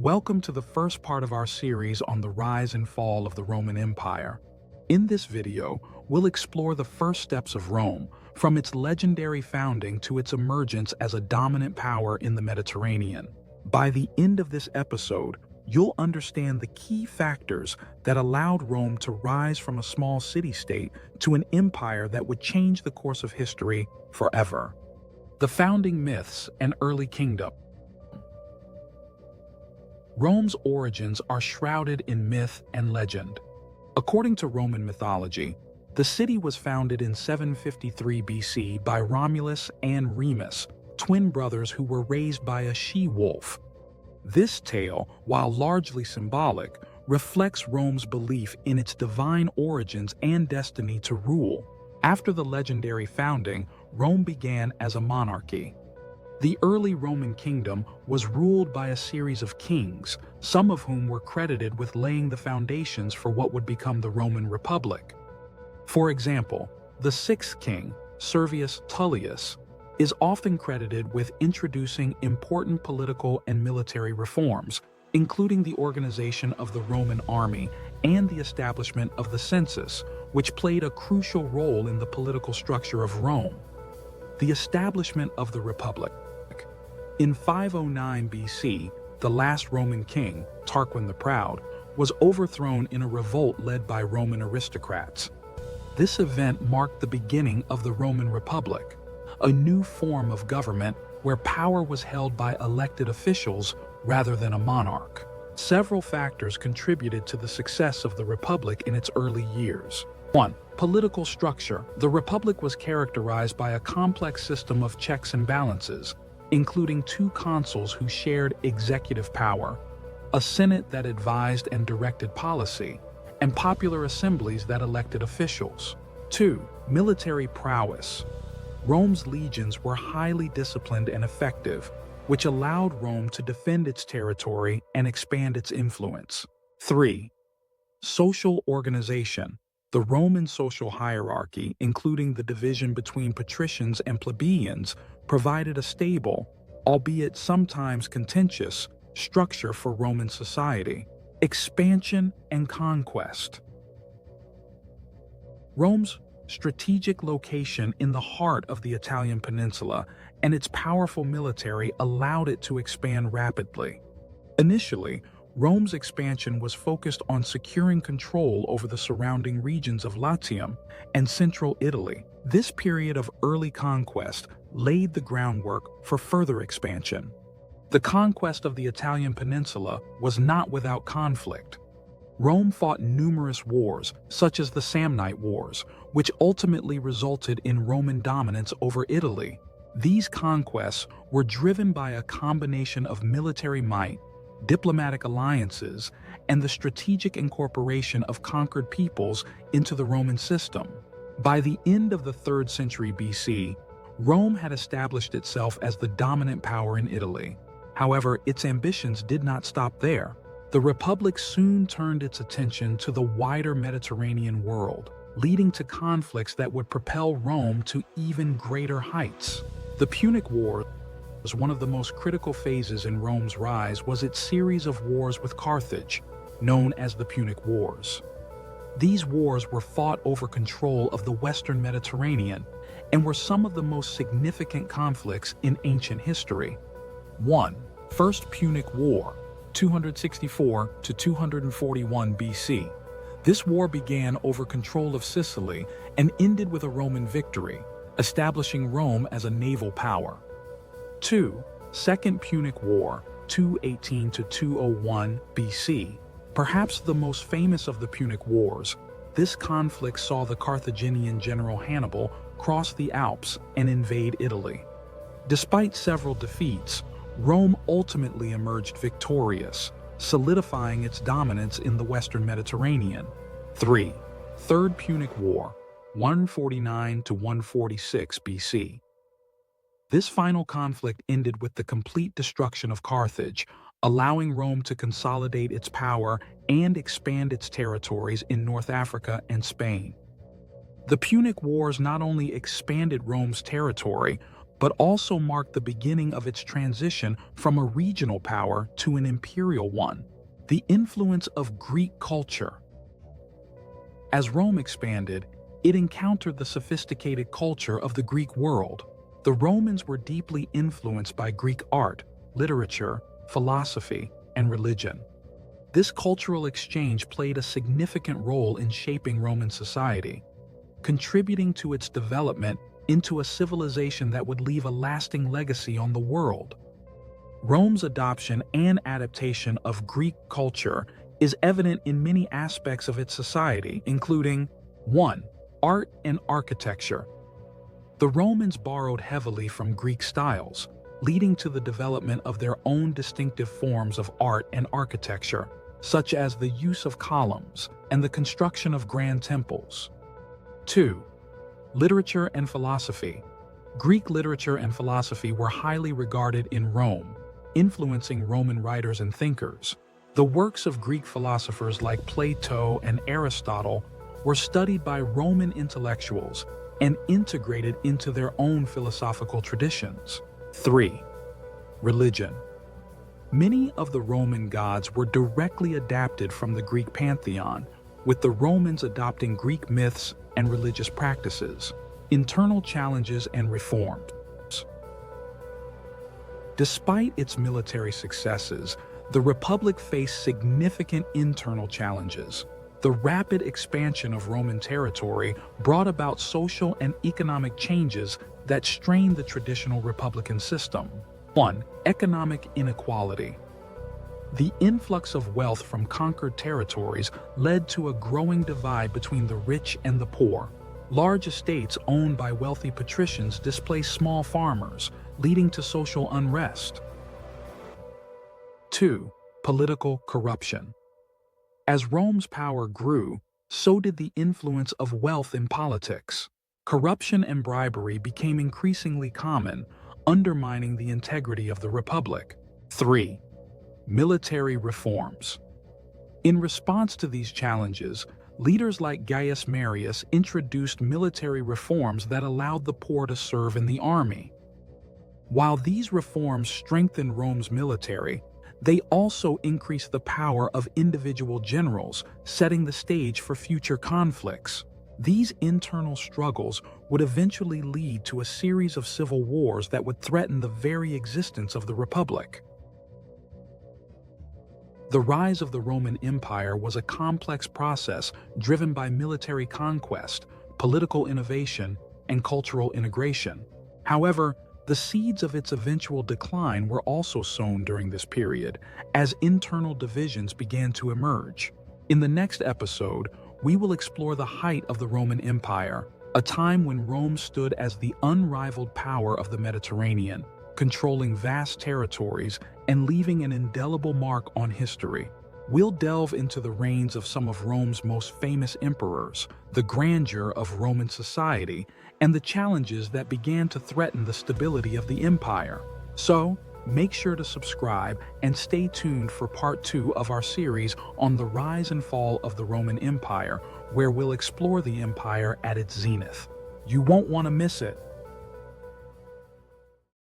Welcome to the first part of our series on the rise and fall of the Roman Empire. In this video, we'll explore the first steps of Rome, from its legendary founding to its emergence as a dominant power in the Mediterranean. By the end of this episode, you'll understand the key factors that allowed Rome to rise from a small city-state to an empire that would change the course of history forever. The founding myths and early kingdom. Rome's origins are shrouded in myth and legend. According to Roman mythology, the city was founded in 753 BC by Romulus and Remus, twin brothers who were raised by a she-wolf. This tale, while largely symbolic, reflects Rome's belief in its divine origins and destiny to rule. After the legendary founding, Rome began as a monarchy. The early Roman kingdom was ruled by a series of kings, some of whom were credited with laying the foundations for what would become the Roman Republic. For example, the sixth king, Servius Tullius, is often credited with introducing important political and military reforms, including the organization of the Roman army and the establishment of the census, which played a crucial role in the political structure of Rome. The establishment of the Republic. In 509 BC, the last Roman king, Tarquin the Proud, was overthrown in a revolt led by Roman aristocrats. This event marked the beginning of the Roman Republic, a new form of government where power was held by elected officials rather than a monarch. Several factors contributed to the success of the Republic in its early years. 1. Political structure. The Republic was characterized by a complex system of checks and balances, including two consuls who shared executive power, a senate that advised and directed policy, and popular assemblies that elected officials. 2. Military prowess. Rome's legions were highly disciplined and effective, which allowed Rome to defend its territory and expand its influence. 3. Social organization. The Roman social hierarchy, including the division between patricians and plebeians, provided a stable, albeit sometimes contentious, structure for Roman society. Expansion and conquest. Rome's strategic location in the heart of the Italian peninsula and its powerful military allowed it to expand rapidly. Initially, Rome's expansion was focused on securing control over the surrounding regions of Latium and central Italy. This period of early conquest laid the groundwork for further expansion. The conquest of the Italian peninsula was not without conflict. Rome fought numerous wars, such as the Samnite Wars, which ultimately resulted in Roman dominance over Italy. These conquests were driven by a combination of military might, diplomatic alliances, and the strategic incorporation of conquered peoples into the Roman system. By the end of the 3rd century BC, Rome had established itself as the dominant power in Italy. However, its ambitions did not stop there. The Republic soon turned its attention to the wider Mediterranean world, leading to conflicts that would propel Rome to even greater heights. The Punic War, one of the most critical phases in Rome's rise, was its series of wars with Carthage, known as the Punic Wars. These wars were fought over control of the Western Mediterranean and were some of the most significant conflicts in ancient history. 1. First Punic War, 264 to 241 BC. This war began over control of Sicily and ended with a Roman victory, establishing Rome as a naval power. 2. Second Punic War, 218 to 201 BC. Perhaps the most famous of the Punic Wars, this conflict saw the Carthaginian general Hannibal cross the Alps and invade Italy. Despite several defeats, Rome ultimately emerged victorious, solidifying its dominance in the Western Mediterranean. 3. Third Punic War, 149 to 146 BC. This final conflict ended with the complete destruction of Carthage, allowing Rome to consolidate its power and expand its territories in North Africa and Spain. The Punic Wars not only expanded Rome's territory, but also marked the beginning of its transition from a regional power to an imperial one. The influence of Greek culture. As Rome expanded, it encountered the sophisticated culture of the Greek world. The Romans were deeply influenced by Greek art, literature, philosophy, and religion. This cultural exchange played a significant role in shaping Roman society, contributing to its development into a civilization that would leave a lasting legacy on the world. Rome's adoption and adaptation of Greek culture is evident in many aspects of its society, including 1. Art and architecture. The Romans borrowed heavily from Greek styles, leading to the development of their own distinctive forms of art and architecture, such as the use of columns and the construction of grand temples. 2. Literature and philosophy. Greek literature and philosophy were highly regarded in Rome, influencing Roman writers and thinkers. The works of Greek philosophers like Plato and Aristotle were studied by Roman intellectuals and integrated into their own philosophical traditions. 3. Religion. Many of the Roman gods were directly adapted from the Greek pantheon, with the Romans adopting Greek myths and religious practices, internal challenges and reforms. Despite its military successes, the Republic faced significant internal challenges. The rapid expansion of Roman territory brought about social and economic changes that strained the traditional republican system. 1. Economic inequality. The influx of wealth from conquered territories led to a growing divide between the rich and the poor. Large estates owned by wealthy patricians displaced small farmers, leading to social unrest. 2. Political corruption. As Rome's power grew, so did the influence of wealth in politics. Corruption and bribery became increasingly common, undermining the integrity of the Republic. 3. Military reforms. In response to these challenges, leaders like Gaius Marius introduced military reforms that allowed the poor to serve in the army. While these reforms strengthened Rome's military, they also increased the power of individual generals, setting the stage for future conflicts. These internal struggles would eventually lead to a series of civil wars that would threaten the very existence of the Republic. The rise of the Roman Empire was a complex process driven by military conquest, political innovation, and cultural integration. However, the seeds of its eventual decline were also sown during this period, as internal divisions began to emerge. In the next episode, we will explore the height of the Roman Empire, a time when Rome stood as the unrivaled power of the Mediterranean, controlling vast territories and leaving an indelible mark on history. We'll delve into the reigns of some of Rome's most famous emperors, the grandeur of Roman society, and the challenges that began to threaten the stability of the empire. So, make sure to subscribe and stay tuned for part 2 of our series on the rise and fall of the Roman Empire, where we'll explore the empire at its zenith. You won't want to miss it.